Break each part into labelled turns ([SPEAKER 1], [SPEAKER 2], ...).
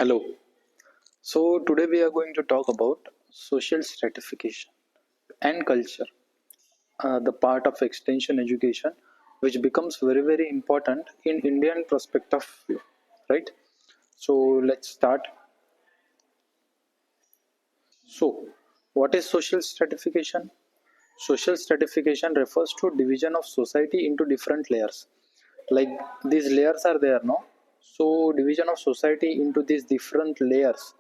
[SPEAKER 1] Hello. So today we are going to talk about social stratification and culture, the part of extension education, which becomes very important in Indian perspective view, right? So let's start. So, what is social stratification? Social stratification refers to division of society into different layers. Like these layers are there, no? So division of society into these different layers,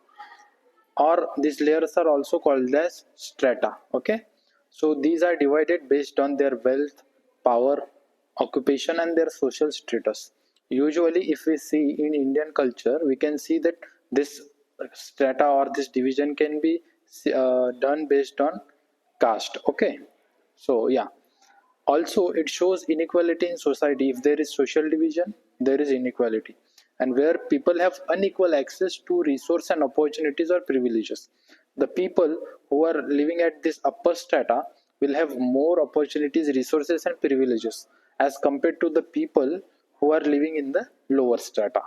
[SPEAKER 1] or these layers are also called as strata. Okay, so these are divided based on their wealth, power, occupation and their social status. Usually if we see in Indian culture, we can see that this strata or this division can be done based on caste. Okay, so yeah, also it shows inequality in society. If there is social division, there is inequality, and where people have unequal access to resource and opportunities or privileges, the people who are living at this upper strata will have more opportunities, resources and privileges as compared to the people who are living in the lower strata.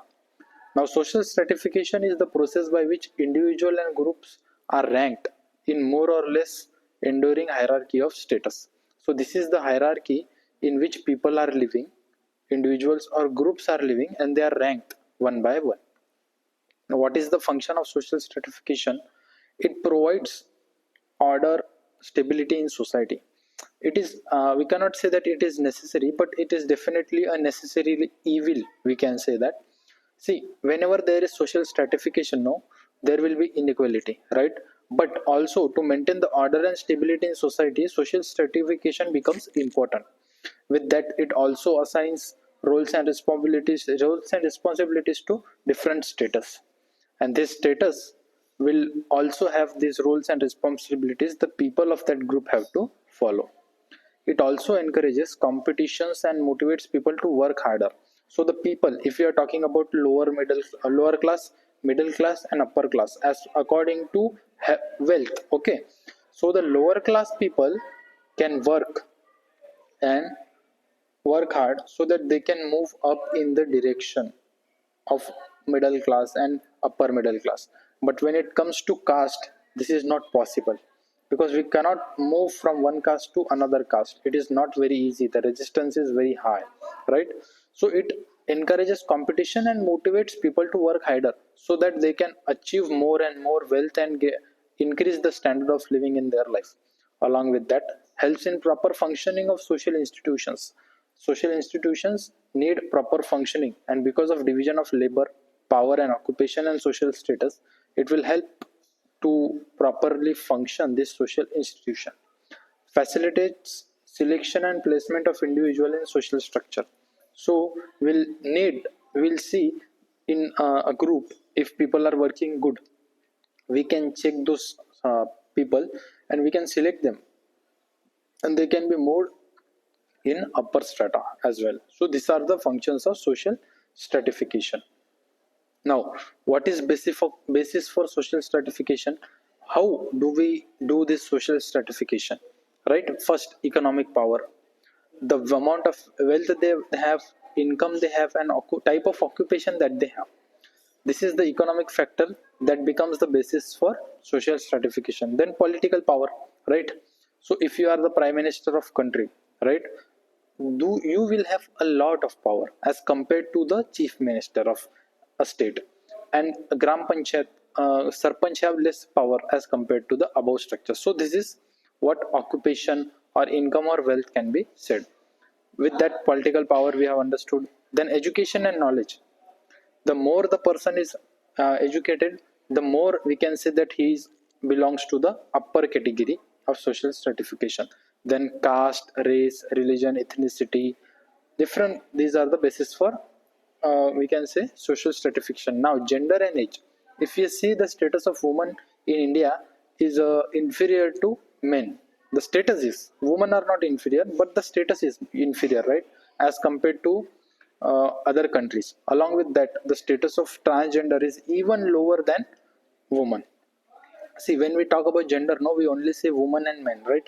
[SPEAKER 1] Now, social stratification is the process by which individuals and groups are ranked in more or less enduring hierarchy of status. So, this is the hierarchy in which people are living, individuals or groups are living, and they are ranked one by one. Now, what is the function of social stratification? It provides order, stability in society. It is, we cannot say that it is necessary, but it is definitely a necessary evil, we can say that. See, whenever there is social stratification, no, there will be inequality, right? But also to maintain the order and stability in society, social stratification becomes important. With that, it also assigns roles and responsibilities to different status, and this status will also have these roles and responsibilities the people of that group have to follow. It also encourages competitions and motivates people to work harder. So the people, if you are talking about lower class, middle class and upper class, as according to wealth. Okay, so the lower class people can and work hard so that they can move up in the direction of middle class and upper middle class. But when it comes to caste, this is not possible, because we cannot move from one caste to another caste. It is not very easy, the resistance is very high, right? So it encourages competition and motivates people to work harder so that they can achieve more and more wealth and increase the standard of living in their life. Along with that, helps in proper functioning of social institutions. Social institutions need proper functioning, and because of division of labor, power and occupation and social status, it will help to properly function this social institution. Facilitates selection and placement of individual in social structure. So we'll see in a group, if people are working good, we can check those people and we can select them, and they can be moved in upper strata as well. So these are the functions of social stratification. Now, what is basis for social stratification? How do we do this social stratification? Right? First, economic power. The amount of wealth they have, income they have, and type of occupation that they have. This is the economic factor that becomes the basis for social stratification. Then political power, right? So if you are the prime minister of country, right, do you will have a lot of power as compared to the chief minister of a state, and a gram panchayat, sarpanch have less power as compared to the above structure. So this is what occupation or income or wealth can be said. With that political power we have understood. Then education and knowledge. The more the person is educated, the more we can say that he belongs to the upper category of social stratification. Then caste, race, religion, ethnicity, different, these are the basis for we can say social stratification. Now, gender and age. If you see, the status of women in India is inferior to men. The status is, women are not inferior, but the status is inferior, right, as compared to other countries. Along with that, the status of transgender is even lower than woman. See, when we talk about gender, no, we only say woman and men, right?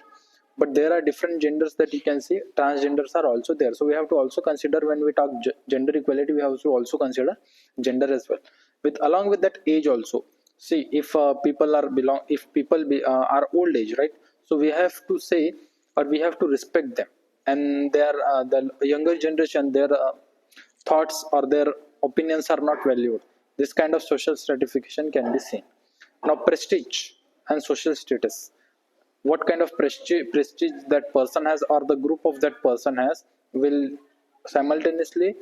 [SPEAKER 1] But there are different genders that you can see. Transgenders are also there. So we have to also consider, when we talk gender equality, we have to also consider gender as well. with along with that age also. See, if people are belong if people are old age, right? So we have to say, or we have to respect them, and their the younger generation, their thoughts or their opinions are not valued. This kind of social stratification can be seen. Now, prestige and social status. What kind of prestige that person has or the group of that person has will simultaneously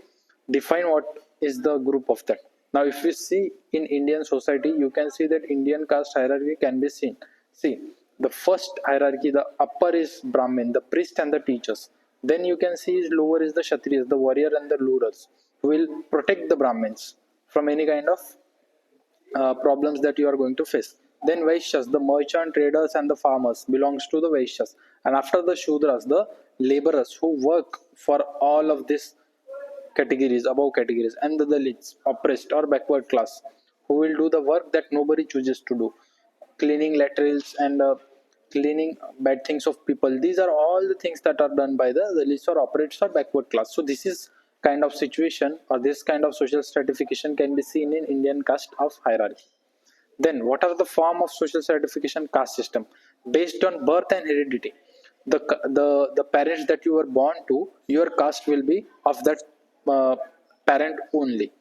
[SPEAKER 1] define what is the group of that. Now, if we see in Indian society, you can see that Indian caste hierarchy can be seen. See, the first hierarchy, the upper is Brahmin, the priest and the teachers. Then you can see is lower is the Kshatriyas, the warrior and the rulers, who will protect the Brahmins from any kind of problems that you are going to face. Then Vaishyas, the merchant, traders, and the farmers belongs to the Vaishyas. And after the Shudras, the laborers who work for all of these categories, above categories, and the Dalits, oppressed or backward class, who will do the work that nobody chooses to do, cleaning laterals and cleaning bad things of people. These are all the things that are done by the Dalits or oppressed or backward class. So this is kind of situation, or this kind of social stratification can be seen in Indian caste of hierarchy. Then, what are the form of social stratification? Caste system based on birth and heredity. The parents that you were born to, your caste will be of that uh, parent only.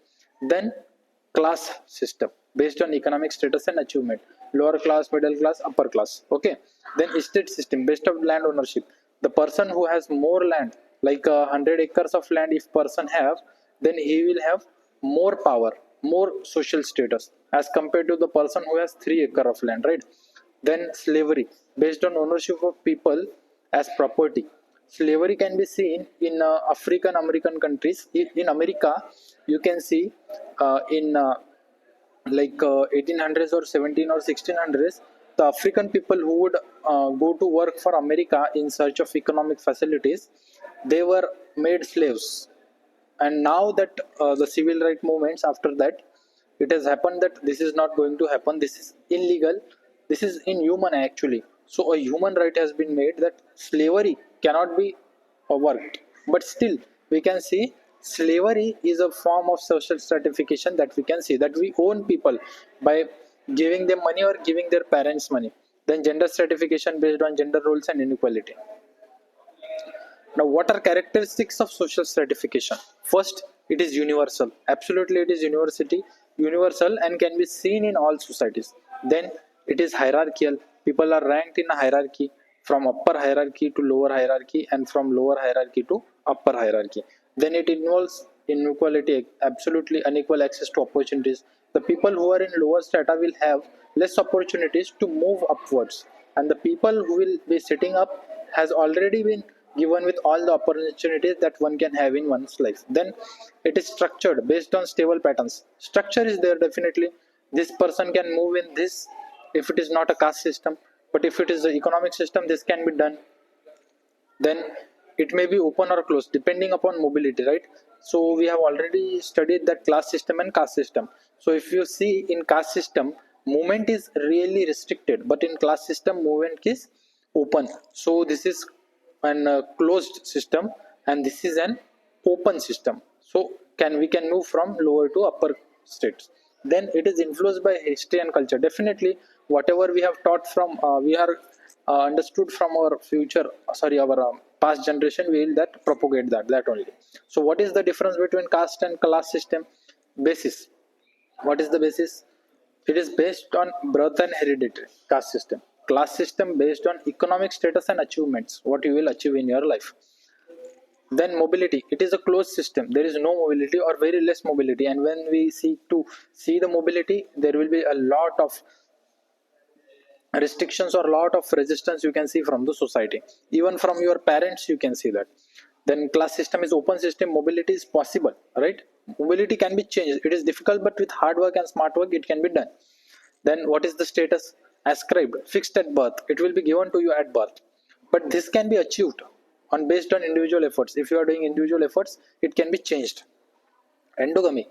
[SPEAKER 1] Then, class system based on economic status and achievement. Lower class, middle class, upper class. Okay. Then, estate system based on land ownership. The person who has more land, like 100 acres of land, if person have, then he will have more power, more social status as compared to the person who has 3 acre of land, right? Then slavery based on ownership of people as property. Slavery can be seen in African American countries. In America, you can see in 1800s or 17 or 1600s, the African people who would go to work for America in search of economic facilities, they were made slaves. And now that the civil right movements, after that it has happened that this is not going to happen, this is illegal, this is inhuman actually. So a human right has been made that slavery cannot be worked, but still we can see slavery is a form of social stratification, that we can see that we own people by giving them money or giving their parents money. Then gender stratification based on gender roles and inequality. Now, what are characteristics of social stratification? First, it is universal. Absolutely, it is universal and can be seen in all societies. Then, it is hierarchical. People are ranked in a hierarchy, from upper hierarchy to lower hierarchy, and from lower hierarchy to upper hierarchy. Then, it involves inequality, absolutely unequal access to opportunities. The people who are in lower strata will have less opportunities to move upwards, and the people who will be sitting up has already been given with all the opportunities that one can have in one's life. Then it is structured based on stable patterns. Structure is there definitely. This person can move in this if it is not a caste system, but if it is an economic system, this can be done. Then it may be open or closed depending upon mobility, right? So we have already studied that class system and caste system. So if you see in caste system, movement is really restricted, but in class system, movement is open. So this is an closed system, and this is an open system. So we can move from lower to upper states. Then it is influenced by history and culture. Definitely, whatever we have taught from, we are understood from our future, sorry, our past generation, we will that propagate that only. So what is the difference between caste and class system? Basis. What is the basis? It is based on birth and hereditary. Caste system. Class system based on economic status and achievements, what you will achieve in your life. Then mobility, it is a closed system. There is no mobility or very less mobility, and when we seek to see the mobility, there will be a lot of restrictions or lot of resistance you can see from the society, even from your parents you can see that. Then class system is open system. Mobility is possible, right? Mobility can be changed. It is difficult, but with hard work and smart work it can be done. Then what is the status? Ascribed, fixed at birth. It will be given to you at birth, but this can be achieved on based on individual efforts. If you are doing individual efforts, it can be changed. Endogamy,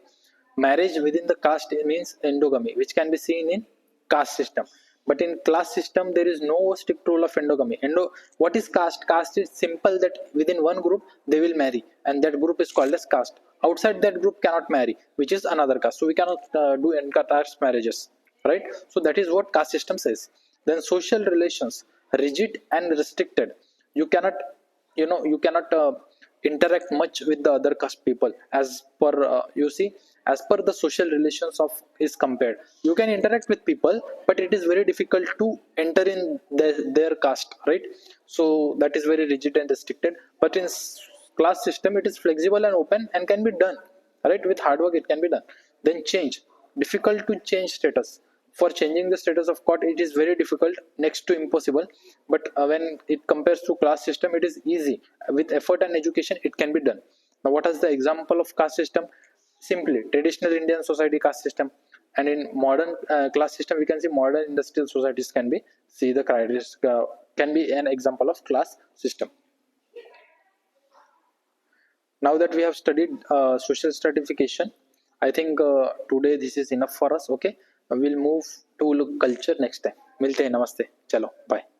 [SPEAKER 1] marriage within the caste means endogamy, which can be seen in caste system. But in class system, there is no strict rule of endogamy. What is caste? Caste is simple that within one group they will marry, and that group is called as caste. outside that group cannot marry, which is another caste. So we cannot do intercaste marriages, right? So that is what caste system says. Then social relations, rigid and restricted. You cannot, you cannot interact much with the other caste people as per you see, as per the social relations of is compared. You can interact with people, but it is very difficult to enter in their caste, right? So that is very rigid and restricted. But in class system, it is flexible and open and can be done, right? With hard work it can be done. Then change, difficult to change status. For changing the status of court, it is very difficult, next to impossible. But when it compares to class system, it is easy. With effort and education it can be done. Now what is the example of caste system? Simply traditional Indian society caste system. And in modern class system, we can see modern industrial societies can be see the criteria, can be an example of class system. Now that we have studied social stratification, I think today this is enough for us. Okay, we'll move to look culture next time. मिलते हैं, नमस्ते, चलो, bye.